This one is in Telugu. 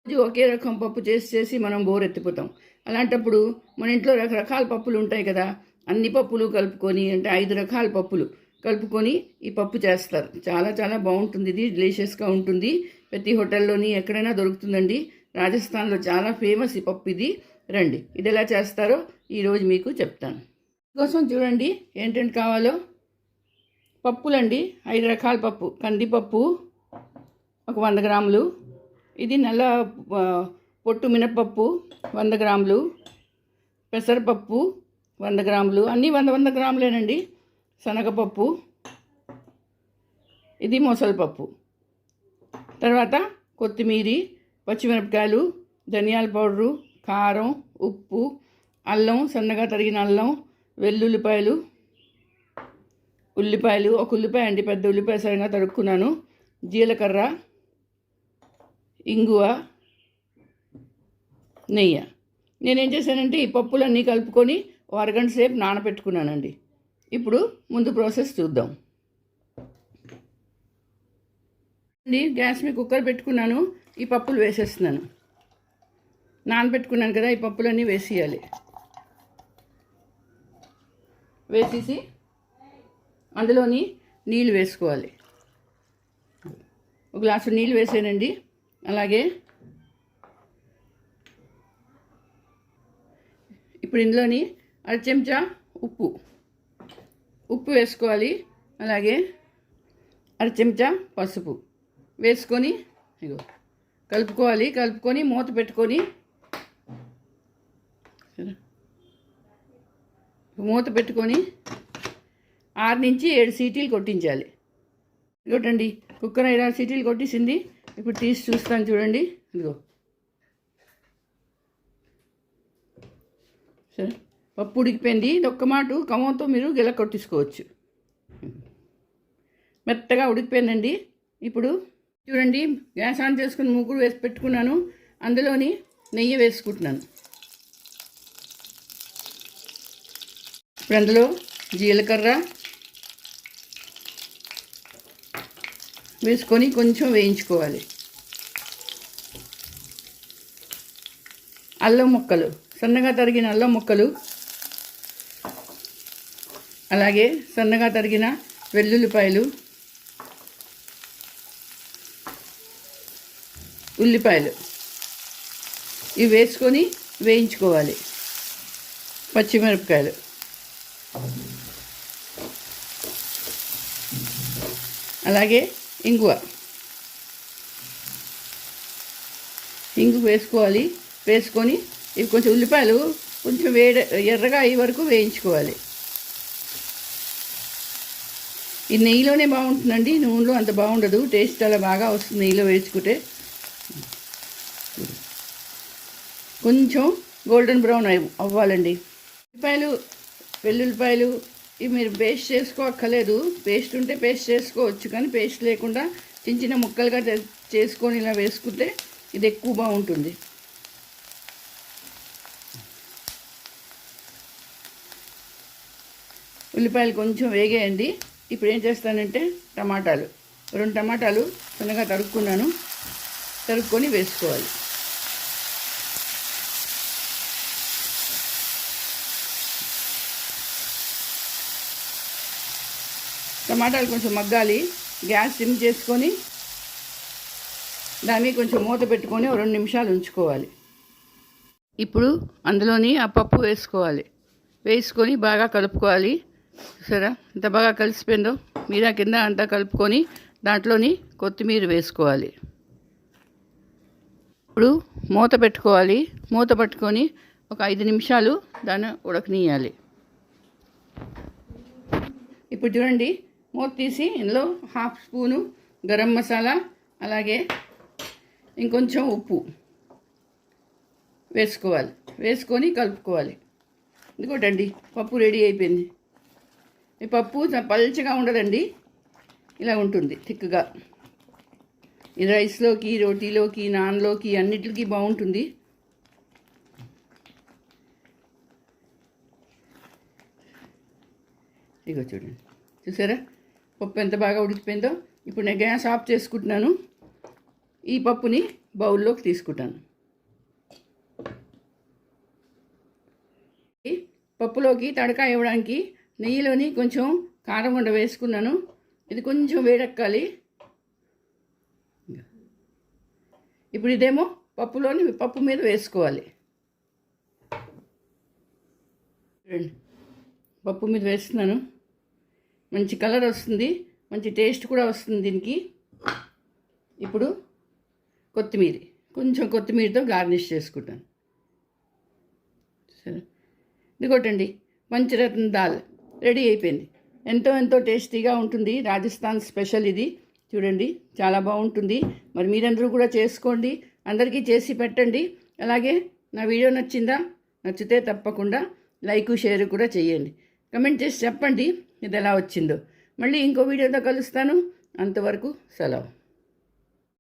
రోజు ఒకే రకం పప్పు చేసి మనం బోర్ ఎత్తిపోతాం. అలాంటప్పుడు మన ఇంట్లో రకరకాల పప్పులు ఉంటాయి కదా, అన్ని పప్పులు కలుపుకొని, అంటే 5 రకాల పప్పులు కలుపుకొని ఈ పప్పు చేస్తారు. చాలా చాలా బాగుంటుంది. ఇది డెలిషియస్గా ఉంటుంది. ప్రతి హోటల్లోని ఎక్కడైనా దొరుకుతుందండి. రాజస్థాన్లో చాలా ఫేమస్ ఈ పప్పు. ఇది రండి, ఇది ఎలా చేస్తారో ఈరోజు మీకు చెప్తాను. కోసం చూడండి ఏంటంటే కావాలో. పప్పులండి 5 రకాల పప్పు. కందిపప్పు ఒక 100 గ్రాములు, ఇది నల్ల పొట్టు మినపప్పు 100 గ్రాములు, పెసరపప్పు 100 గ్రాములు, అన్నీ 100 గ్రాములేనండి. శనగపప్పు, ఇది మొసలిపప్పు. తర్వాత కొత్తిమీర, పచ్చిమిరపకాయలు, ధనియాల పౌడరు, కారం, ఉప్పు, అల్లం, సన్నగా తరిగిన అల్లం, వెల్లుల్లిపాయలు, ఉల్లిపాయలు, ఒక ఉల్లిపాయ అండి, పెద్ద ఉల్లిపాయ సరిగా తరుక్కున్నాను, జీలకర్ర, ఇంగువ, నెయ్యి. నేనేం చేశానంటే ఈ పప్పులన్నీ కలుపుకొని ఓ అరగంట సేపు నానబెట్టుకున్నానండి. ఇప్పుడు ముందు ప్రాసెస్ చూద్దాం. గ్యాస్ మీద కుక్కర్ పెట్టుకున్నాను. ఈ పప్పులు వేసేస్తున్నాను. నానబెట్టుకున్నాను కదా, ఈ పప్పులన్నీ వేసేయాలి. వేసేసి అందులోని నీళ్ళు వేసుకోవాలి. ఒక గ్లాసు నీళ్ళు వేసానండి. అలాగే ఇప్పుడు ఇందులోని 1 చెంచా ఉప్పు వేసుకోవాలి. అలాగే 1 చెంచా పసుపు వేసుకొని ఇగో కలుపుకోవాలి. కలుపుకొని మూత పెట్టుకొని 6 నుంచి 7 సీటీలు కొట్టించాలి. ఇదిగోటండి కుక్కర్ 5-6 సీటీలు కొట్టేసింది. ఇప్పుడు తీసి చూస్తాను చూడండి. ఇదిగో సరే, పప్పు ఉడికిపోయింది. ఇది ఒక్క మాట కమ్మతో మీరు గిల కొట్టించుకోవచ్చు. మెత్తగా ఉడికిపోయిందండి. ఇప్పుడు చూడండి, గ్యాస్ ఆన్ చేసుకుని మూకుడు వేసి పెట్టుకున్నాను. అందులోని నెయ్యి వేసుకుంటున్నాను. ఇప్పుడు అందులో జీలకర్ర వేసుకొని కొంచెం వేయించుకోవాలి. అల్లం ముక్కలు, సన్నగా తరిగిన అల్లం ముక్కలు, అలాగే సన్నగా తరిగిన వెల్లుల్లిపాయలు, ఉల్లిపాయలు ఇవి వేసుకొని వేయించుకోవాలి. పచ్చిమిరపకాయలు, అలాగే ఇంగు వేసుకోవాలి. వేసుకొని ఇవి కొంచెం ఉల్లిపాయలు కొంచెం ఎర్రగా అయ్యే వరకు వేయించుకోవాలి. ఈ నెయ్యిలోనే బాగుంటుందండి, నూనెలో అంత బాగుండదు. టేస్ట్ చాలా బాగా వస్తుంది నెయ్యిలో వేసుకుంటే. కొంచెం గోల్డెన్ బ్రౌన్ అవ్వాలండి. వెల్లుల్లిపాయలు ఇవి మీరు పేస్ట్ చేసుకోక్కర్లేదు. పేస్ట్ ఉంటే పేస్ట్ చేసుకోవచ్చు, కానీ పేస్ట్ లేకుండా చిన్న చిన్న ముక్కలుగా చేసుకొని ఇలా వేసుకుంటే ఇది ఎక్కువ బాగుంటుంది. ఉల్లిపాయలు కొంచెం వేగేయండి. ఇప్పుడు ఏం చేస్తానంటే టమాటాలు 2 టమాటాలు సన్నగా తరుక్కొని వేసుకోవాలి. టమాటాలు కొంచెం మగ్గాలి. గ్యాస్ సిమ్ చేసుకొని దాని మీద కొంచెం మూత పెట్టుకొని 2 నిమిషాలు ఉంచుకోవాలి. ఇప్పుడు అందులోని ఆ పప్పు వేసుకొని బాగా కలుపుకోవాలి. సరే, ఎంత బాగా కలిసిపోయిందో. మీరా కింద అంతా కలుపుకొని దాంట్లోని కొత్తిమీర వేసుకోవాలి. ఇప్పుడు మూత పెట్టుకోవాలి. మూత పట్టుకొని ఒక 5 నిమిషాలు దాన్ని ఉడకనీయాలి. ఇప్పుడు చూడండి, మూత తీసి ఇందులో 1/2 స్పూను గరం మసాలా, అలాగే ఇంకొంచెం ఉప్పు వేసుకోవాలి. వేసుకొని కలుపుకోవాలి. ఇంకోటండి, పప్పు రెడీ అయిపోయింది. ఈ పప్పు పల్చగా ఉండదండి, ఇలా ఉంటుంది థిక్గా. ఇది రైస్లోకి, రోటీలోకి, నాన్లోకి అన్నిటికీ బాగుంటుంది. ఇగో చూడండి, చూసారా పప్పు ఎంత బాగా ఉడికిపోయిందో. ఇప్పుడు నేను గ్యాస్ ఆఫ్ చేసుకుంటున్నాను. ఈ పప్పుని బౌల్లోకి తీసుకుంటాను. పప్పులోకి తడకా ఇవ్వడానికి నెయ్యిలోని కొంచెం కారం ఉండ వేసుకున్నాను. ఇది కొంచెం వేడెక్కాలి. ఇప్పుడు ఇదేమో పప్పు మీద వేసుకోవాలి. పప్పు మీద వేస్తున్నాను. మంచి కలర్ వస్తుంది, మంచి టేస్ట్ కూడా వస్తుంది దీనికి. ఇప్పుడు కొంచెం కొత్తిమీరతో గార్నిష్ చేసుకుంటాను. సరే, ఇదిగోటండి పంచరత్న దాల్ రెడీ అయిపోయింది. ఎంతో టేస్టీగా ఉంటుంది. రాజస్థాన్ స్పెషల్ ఇది. చూడండి, చాలా బాగుంటుంది. మరి మీరందరూ కూడా చేసుకోండి, అందరికీ చేసి పెట్టండి. అలాగే నా వీడియో నచ్చిందా? నచ్చితే తప్పకుండా లైక్ షేర్ కూడా చేయండి. కమెంట్ చేసి చెప్పండి ఇది ఎలా వచ్చిందో. మళ్ళీ ఇంకో వీడియోతో కలుస్తాను. అంతవరకు సెలవు.